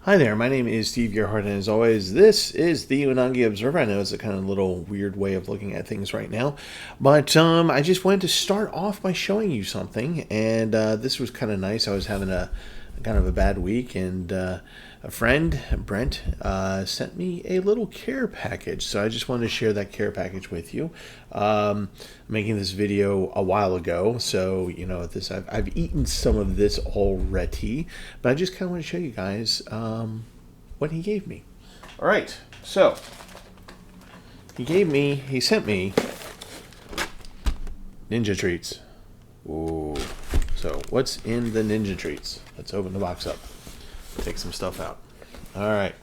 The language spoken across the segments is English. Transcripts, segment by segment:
Hi there, my name is Steve Gerhardt, and as always, this is the Unagi Observer. I know it's a kind of little weird way of looking at things right now, but I just wanted to start off by showing you something, and this was kind of nice. I was having a kind of a bad week, and a friend, Brent, sent me a little care package, so I just wanted to share that care package with you. Making this video a while ago, so I've eaten some of this already, but I just kind of want to show you guys what he gave me. All right, so he sent me Ninja Treats. Ooh. So what's in the Ninja Treats? Let's open the box up. Take some stuff out. All right.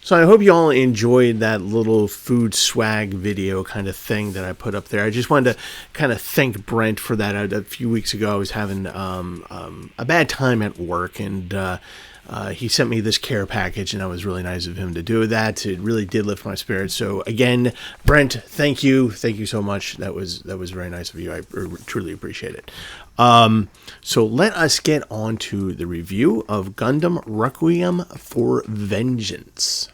So I hope you all enjoyed that little food swag video kind of thing that I put up there. I just wanted to kind of thank Brent for that. A few weeks ago, I was having a bad time at work, and he sent me this care package, and that was really nice of him to do that. It really did lift my spirits. So again, Brent, thank you so much. That was very nice of you. I truly appreciate it. So let us get on to the review of Gundam Requiem for Vengeance.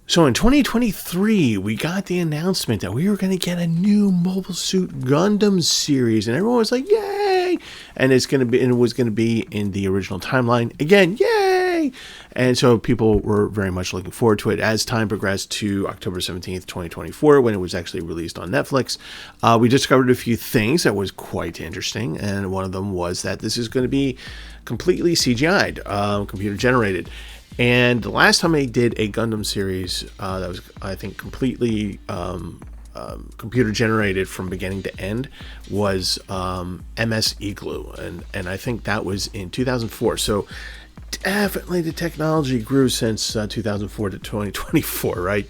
So in 2023, we got the announcement that we were going to get a new Mobile Suit Gundam series, and everyone was like, "Yay!" And it was going to be in the original timeline again, yay! And so people were very much looking forward to it. As time progressed to October 17th, 2024, when it was actually released on Netflix, we discovered a few things that was quite interesting, and one of them was that this is going to be completely CGI'd, computer generated. And the last time I did a Gundam series that was, I think, completely computer generated from beginning to end was MS Igloo, and I think that was in 2004. So definitely the technology grew since 2004 to 2024, right?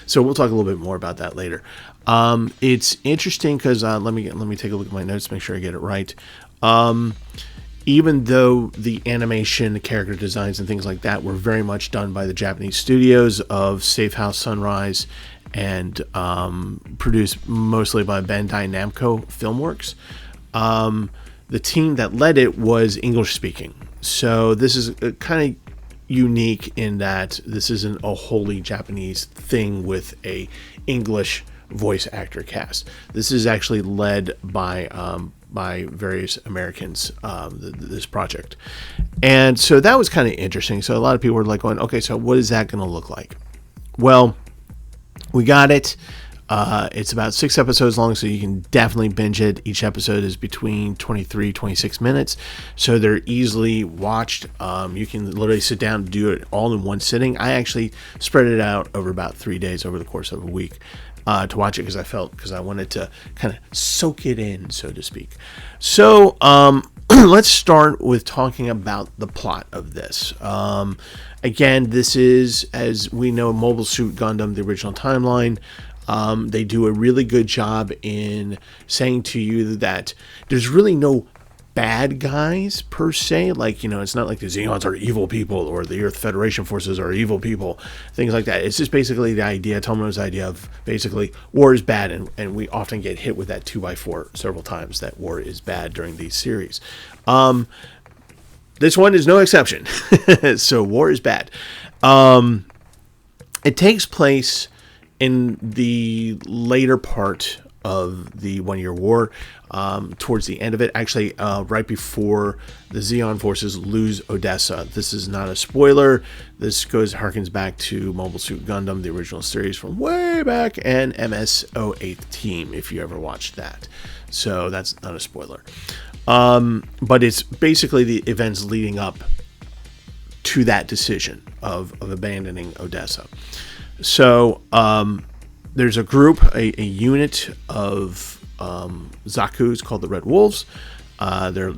So we'll talk a little bit more about that later. It's interesting because let me take a look at my notes, make sure I get it right. Even though the animation, the character designs, and things like that were very much done by the Japanese studios of Safe House Sunrise and produced mostly by Bandai Namco Filmworks, the team that led it was English speaking. So this is kind of unique in that this isn't a wholly Japanese thing with a English voice actor cast. This is actually led by various Americans, this project. And so that was kind of interesting. So a lot of people were like going, okay, so what is that going to look like? Well, we got it. It's about 6 episodes long, so you can definitely binge it. Each episode is between 23-26 minutes, so they're easily watched. You can literally sit down and do it all in one sitting. I actually spread it out over about 3 days over the course of a week to watch it because I wanted to kind of soak it in, so to speak. So let's start with talking about the plot of this. Again, this is, as we know, Mobile Suit Gundam, the original timeline. They do a really good job in saying to you that there's really no bad guys per se. Like, it's not like the Zeons are evil people or the Earth Federation forces are evil people, things like that. It's just basically the idea, Tomo's idea of basically war is bad, and we often get hit with that 2x4 several times, that war is bad during these series. This one is no exception. So war is bad. It takes place in the later part of the 1 Year War, towards the end of it, actually right before the Zeon forces lose Odessa. This is not a spoiler. This harkens back to Mobile Suit Gundam, the original series from way back, and MS-08 Team, if you ever watched that. So that's not a spoiler. But it's basically the events leading up to that decision of abandoning Odessa. So there's a group, a unit of Zaku's called the Red Wolves. They're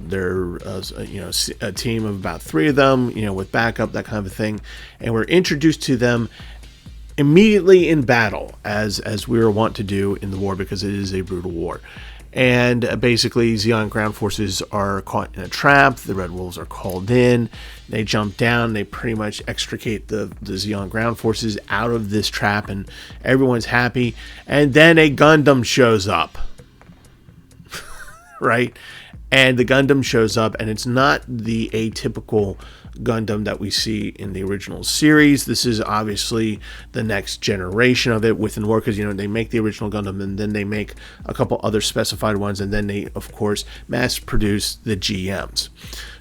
a team of about 3 of them, with backup, that kind of a thing. And we're introduced to them immediately in battle, as we were wont to do in the war, because it is a brutal war. And basically, Zeon ground forces are caught in a trap. The Red Wolves are called in. They jump down. They pretty much extricate the Zeon ground forces out of this trap, and everyone's happy. And then a Gundam shows up. Right? And the Gundam shows up, and it's not the atypical Gundam that we see in the original series. This is obviously the next generation of it within war, because they make the original Gundam, and then they make a couple other specified ones, and then they, of course, mass produce the GMs.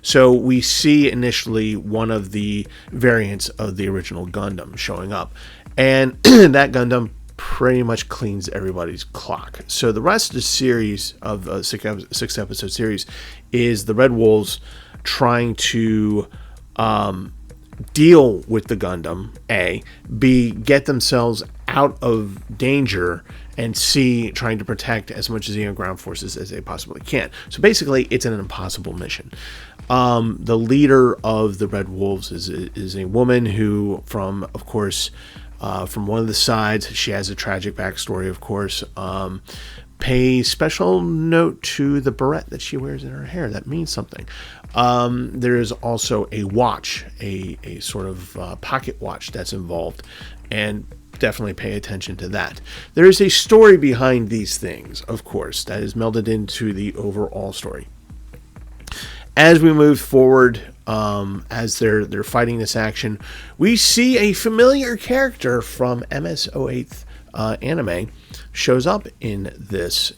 So we see initially one of the variants of the original Gundam showing up, and that Gundam pretty much cleans everybody's clock. So the rest of the series of a 6-episode series is the Red Wolves trying to deal with the Gundam, A, B, get themselves out of danger, and C, trying to protect as much of the ground forces as they possibly can. So basically, it's an impossible mission. The leader of the Red Wolves is a woman who, from one of the sides, she has a tragic backstory, of course. Pay special note to the beret that she wears in her hair. That means something. There is also a watch, a sort of pocket watch that's involved, and definitely pay attention to that. There is a story behind these things, of course, that is melded into the overall story. As we move forward, as they're fighting this action, we see a familiar character from MS-08 anime shows up in this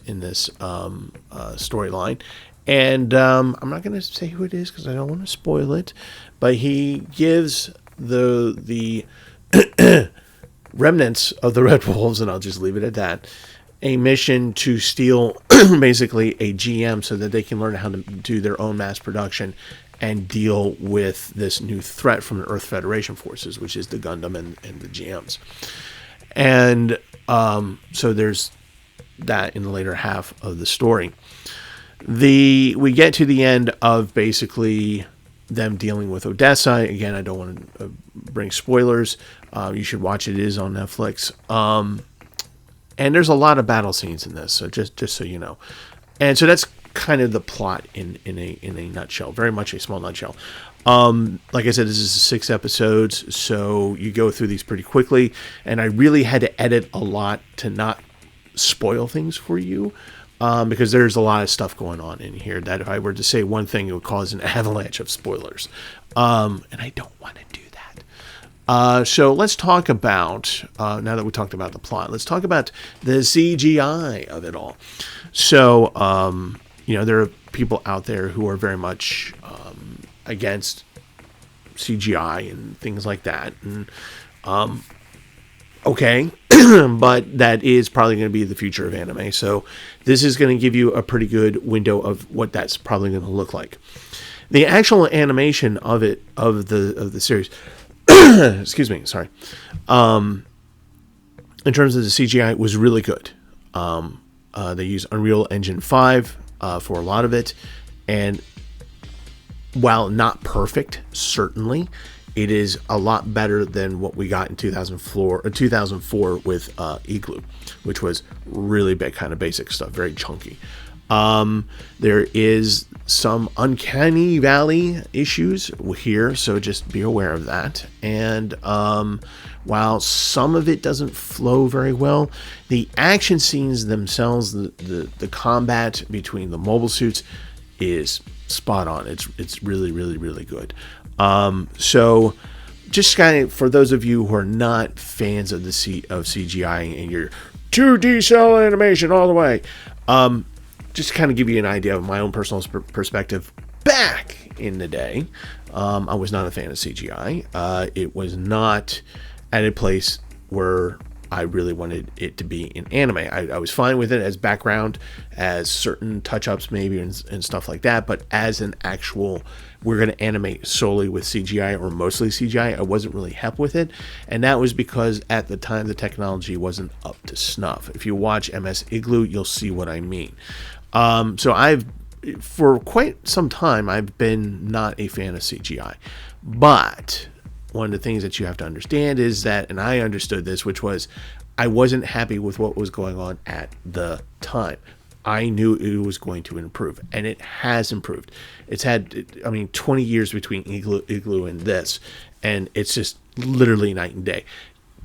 storyline, and I'm not going to say who it is because I don't want to spoil it, but he gives the remnants of the Red Wolves, and I'll just leave it at that, a mission to steal basically a GM so that they can learn how to do their own mass production and deal with this new threat from the Earth Federation forces, which is the Gundam and the GMs. And so there's that in the later half of the story. We get to the end of basically them dealing with Odessa. Again, I don't want to bring spoilers. You should watch it. It is on Netflix. And there's a lot of battle scenes in this, so just so you know. And so that's kind of the plot in a nutshell, very much a small nutshell. Like I said, this is 6 episodes, so you go through these pretty quickly, and I really had to edit a lot to not spoil things for you, because there's a lot of stuff going on in here that if I were to say one thing, it would cause an avalanche of spoilers, and I don't want to do that. So let's talk about, now that we talked about the plot, let's talk about the CGI of it all. So, there are people out there who are very much against CGI and things like that. And, okay, but that is probably going to be the future of anime. So this is going to give you a pretty good window of what that's probably going to look like. The actual animation of the series, excuse me, sorry. In terms of the CGI, was really good. They use Unreal Engine 5 for a lot of it, and while not perfect, certainly, it is a lot better than what we got in 2004 with Igloo, which was really big, kind of basic stuff, very chunky. There is some uncanny valley issues here, so just be aware of that. And while some of it doesn't flow very well, the action scenes themselves, the combat between the mobile suits is spot on. It's really, really, really good. So just kind of for those of you who are not fans of CGI and you're 2D cell animation all the way, just to kind of give you an idea of my own personal perspective. Back in the day, I was not a fan of CGI. It was not at a place where I really wanted it to be in anime. I was fine with it as background, as certain touch-ups maybe and stuff like that, but as an actual, we're going to animate solely with CGI or mostly CGI, I wasn't really hep with it, and that was because at the time the technology wasn't up to snuff. If you watch MS Igloo, you'll see what I mean. So for quite some time, I've been not a fan of CGI, but one of the things that you have to understand is that, and I understood this, which was I wasn't happy with what was going on at the time. I knew it was going to improve, and it has improved. It's had, 20 years between Igloo and this, and it's just literally night and day.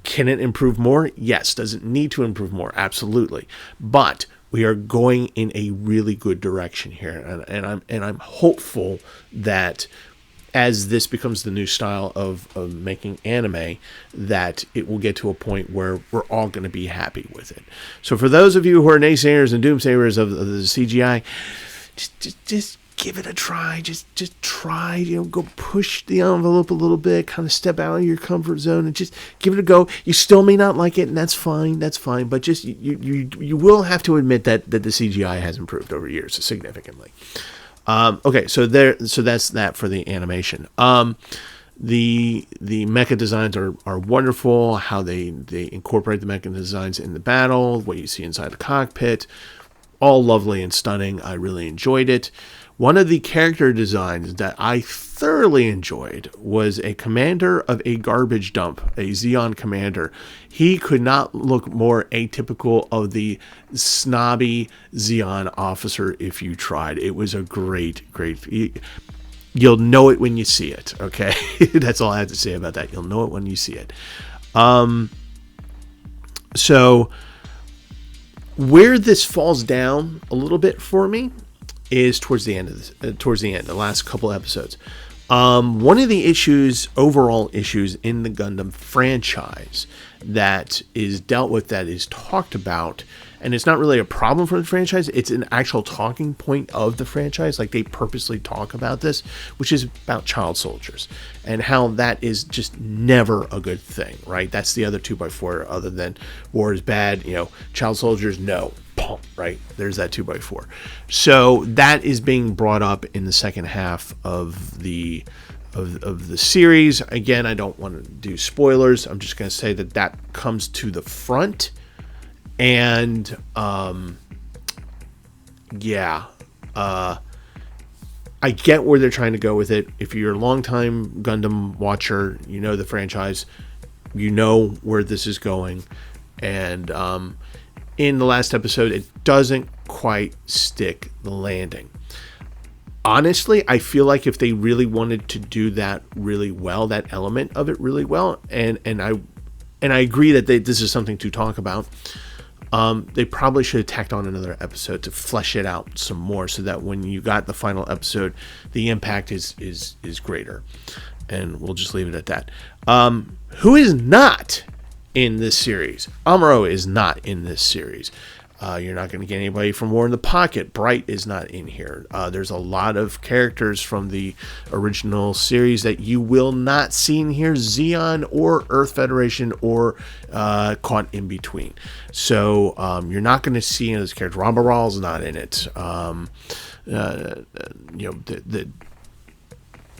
Can it improve more? Yes. Does it need to improve more? Absolutely. But we are going in a really good direction here, and I'm hopeful that as this becomes the new style of making anime, that it will get to a point where we're all going to be happy with it. So for those of you who are naysayers and doomsayers of the CGI, just give it a try. Just try, go push the envelope a little bit, kind of step out of your comfort zone and just give it a go. You still may not like it, and that's fine. But just you will have to admit that the CGI has improved over years significantly. Okay, so that's that for the animation. the mecha designs are wonderful. How they incorporate the mecha designs in the battle, what you see inside the cockpit, all lovely and stunning. I really enjoyed it. One of the character designs that I thoroughly enjoyed was a commander of a garbage dump, a Xeon commander. He could not look more atypical of the snobby Xeon officer if you tried. It was a great. You'll know it when you see it, okay? That's all I have to say about that. You'll know it when you see it. So where this falls down a little bit for me is towards the end, the last couple episodes. One of the overall issues in the Gundam franchise that is dealt with, that is talked about, and it's not really a problem for the franchise, it's an actual talking point of the franchise. Like, they purposely talk about this, which is about child soldiers and how that is just never a good thing, right? That's the other 2x4, other than war is bad, child soldiers, no. Right, there's that 2x4. So that is being brought up in the second half of the series. Again, I don't want to do spoilers. I'm just going to say that comes to the front, and I get where they're trying to go with it. If you're a longtime Gundam watcher, you know the franchise, you know where this is going, and in the last episode, it doesn't quite stick the landing. Honestly, I feel like if they really wanted to do that really well, that element of it really well, and I agree that this is something to talk about, they probably should have tacked on another episode to flesh it out some more, so that when you got the final episode, the impact is greater. And we'll just leave it at that. Who is not in this series? Amuro is not in this series. You're not going to get anybody from War in the Pocket. Bright is not in here. There's a lot of characters from the original series that you will not see in here. Xeon or Earth Federation or caught in between. So you're not going to see any of those characters. Rambaral's not in it.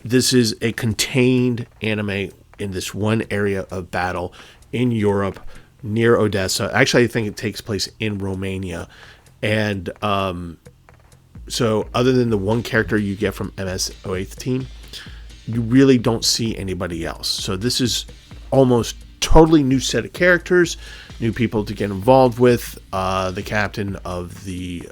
This is a contained anime in this one area of battle in Europe, near Odessa. Actually, I think it takes place in Romania. And so other than the one character you get from MS 08th team, you really don't see anybody else. So this is almost totally new set of characters, new people to get involved with. The captain of the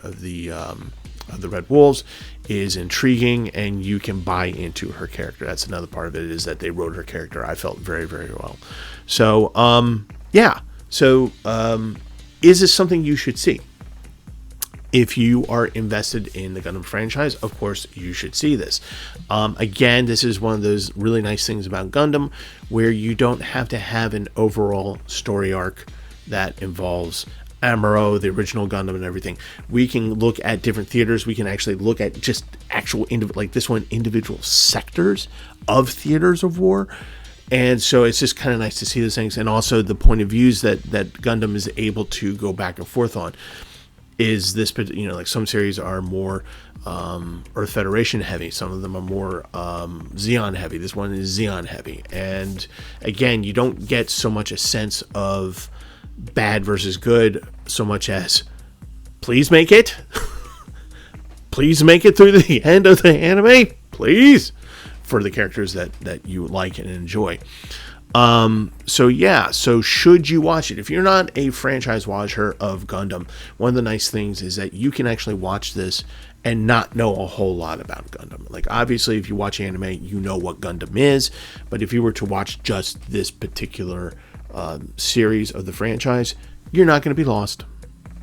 Red Wolves is intriguing, and you can buy into her character. That's another part of it, is that they wrote her character, I felt, very, very well. So, is this something you should see? If you are invested in the Gundam franchise, of course, you should see this. Again, this is one of those really nice things about Gundam, where you don't have to have an overall story arc that involves Amuro, the original Gundam, and everything. We can look at different theaters. We can actually look at just actual, like this one, individual sectors of theaters of war. And so it's just kind of nice to see those things. And also the point of views that Gundam is able to go back and forth on is this, like some series are more Earth Federation heavy. Some of them are more Xeon heavy. This one is Xeon heavy. And again, you don't get so much a sense of bad versus good so much as please make it. Please make it through the end of the anime. Please. For the characters that you like and enjoy. So should you watch it? If you're not a franchise watcher of Gundam, one of the nice things is that you can actually watch this and not know a whole lot about Gundam. Like, obviously, if you watch anime, you know what Gundam is, but if you were to watch just this particular series of the franchise, you're not going to be lost.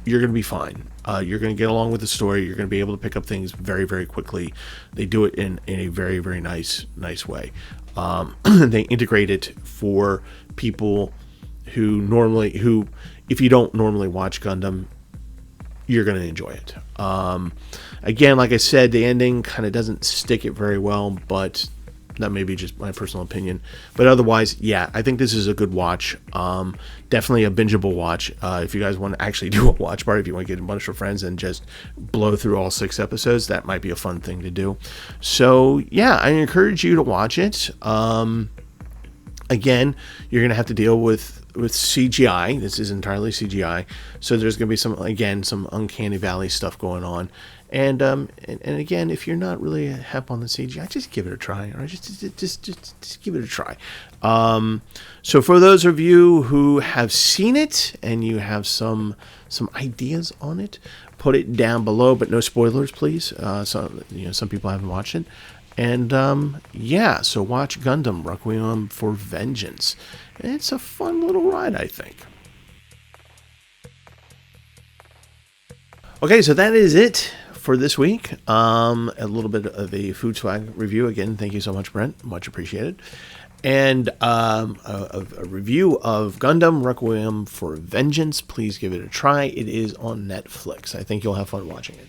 You're going to be fine. You're going to get along with the story. You're going to be able to pick up things very, very quickly. They do it in a very, very nice way. They integrate it for people who, if you don't normally watch Gundam, you're going to enjoy it. Again, like I said, the ending kind of doesn't stick it very well, but That may be just my personal opinion. But otherwise, yeah, I think this is a good watch. Definitely a bingeable watch. If you guys want to actually do a watch party, if you want to get a bunch of friends and just blow through all 6 episodes, that might be a fun thing to do. So, yeah, I encourage you to watch it. Again, you're going to have to deal with CGI. This is entirely CGI. So there's going to be some uncanny valley stuff going on. And again, if you're not really hep on the CGI, just give it a try. Or just give it a try. So for those of you who have seen it and you have some ideas on it, put it down below, but no spoilers, please. So some people haven't watched it. And yeah, so watch Gundam Requiem for Vengeance. It's a fun little ride, I think. Okay, so that is it for this week. A little bit of a food swag review. Again, thank you so much, Brent. Much appreciated. And a review of Gundam Requiem for Vengeance. Please give it a try. It is on Netflix. I think you'll have fun watching it.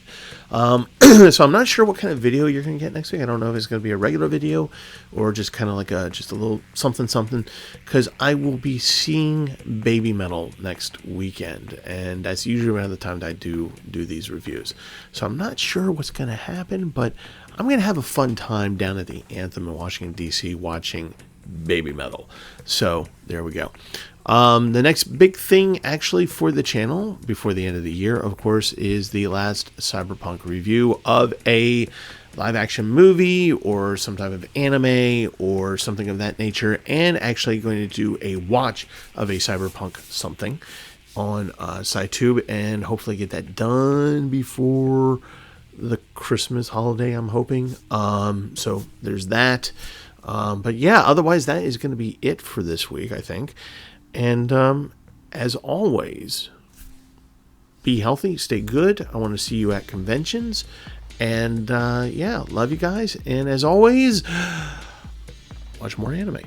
So I'm not sure what kind of video you're going to get next week. I don't know if it's going to be a regular video or just kind of like just a little something, because I will be seeing Baby Metal next weekend, and that's usually around the time that I do these reviews. So I'm not sure what's going to happen, but I'm going to have a fun time down at the Anthem in Washington, D.C. watching Baby Metal. So there we go. The next big thing actually for the channel before the end of the year, of course, is the last Cyberpunk review of a live action movie or some type of anime or something of that nature, and actually going to do a watch of a Cyberpunk something on SciTube, and hopefully get that done before the Christmas holiday, I'm hoping. So there's that. But yeah, otherwise that is going to be it for this week, I think. And as always, be healthy, stay good. I want to see you at conventions. And yeah, love you guys. And as always, watch more anime.